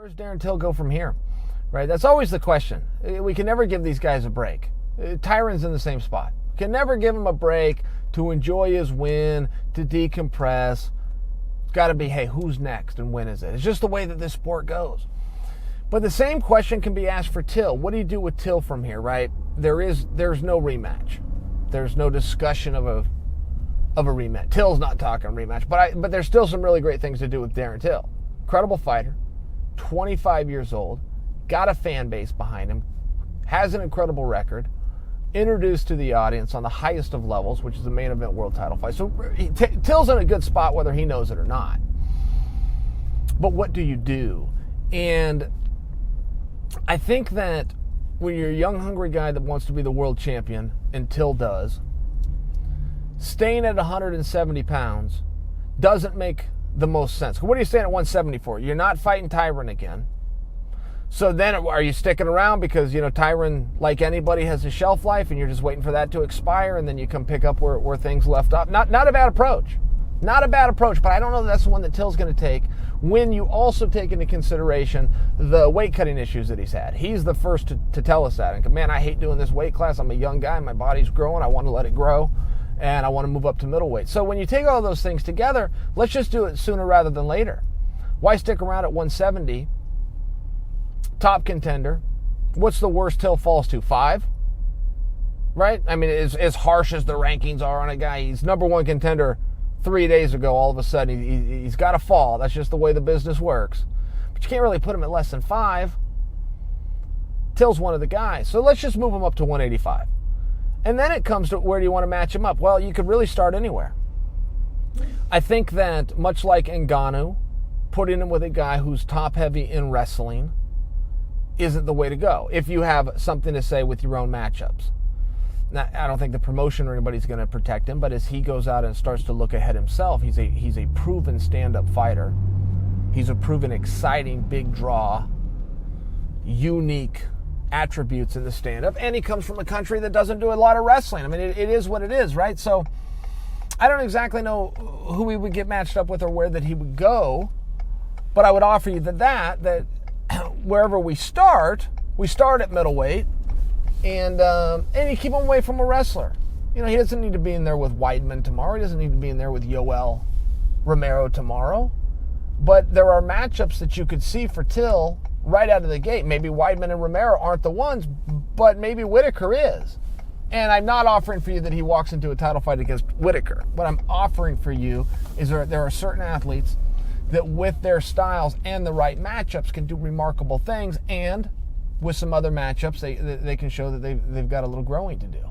Where's Darren Till go from here? Right? That's always the question. We can never give these guys a break. Tyron's in the same spot. Can never give him a break to enjoy his win, to decompress. It's got to be, hey, who's next and when is it? It's just the way that this sport goes. But the same question can be asked for Till. What do you do with Till from here, right? There's no rematch. There's no discussion of a rematch. Till's not talking rematch, but there's still some really great things to do with Darren Till. Incredible fighter, 25 years old, got a fan base behind him, has an incredible record, introduced to the audience on the highest of levels, which is the main event world title fight. So Till's in a good spot whether he knows it or not. But what do you do? And I think that when you're a young, hungry guy that wants to be the world champion, and Till does, staying at 170 pounds doesn't make the most sense. What are you staying at 170 for? You're not fighting Tyron again. So then are you sticking around because, Tyron, like anybody, has a shelf life and you're just waiting for that to expire and then you come pick up where things left off? Not a bad approach. Not a bad approach, but I don't know that's the one that Till's going to take when you also take into consideration the weight cutting issues that he's had. He's the first to tell us that. And man, I hate doing this weight class. I'm a young guy. My body's growing. I want to let it grow. And I want to move up to middleweight. So when you take all those things together, let's just do it sooner rather than later. Why stick around at 170? Top contender. What's the worst Till falls to? 5? Right? I mean, as harsh as the rankings are on a guy, he's number one contender 3 days ago. All of a sudden, he's got to fall. That's just the way the business works. But you can't really put him at less than 5. Till's one of the guys. So let's just move him up to 185. And then it comes to where do you want to match him up? Well, you could really start anywhere. I think that much like Ngannou, putting him with a guy who's top heavy in wrestling isn't the way to go if you have something to say with your own matchups. Now, I don't think the promotion or anybody's going to protect him, but as he goes out and starts to look ahead himself, he's a proven stand-up fighter. He's a proven exciting big draw, unique attributes in the stand-up, and he comes from a country that doesn't do a lot of wrestling. I mean, it is what it is, right? So I don't exactly know who he would get matched up with or where that he would go, but I would offer you that wherever we start at middleweight, and you keep him away from a wrestler. He doesn't need to be in there with Weidman tomorrow. He doesn't need to be in there with Yoel Romero tomorrow. But there are matchups that you could see for Till right out of the gate. Maybe Weidman and Romero aren't the ones, but maybe Whitaker is. And I'm not offering for you that he walks into a title fight against Whitaker. What I'm offering for you is there are certain athletes that with their styles and the right matchups can do remarkable things, and with some other matchups they can show that they've got a little growing to do.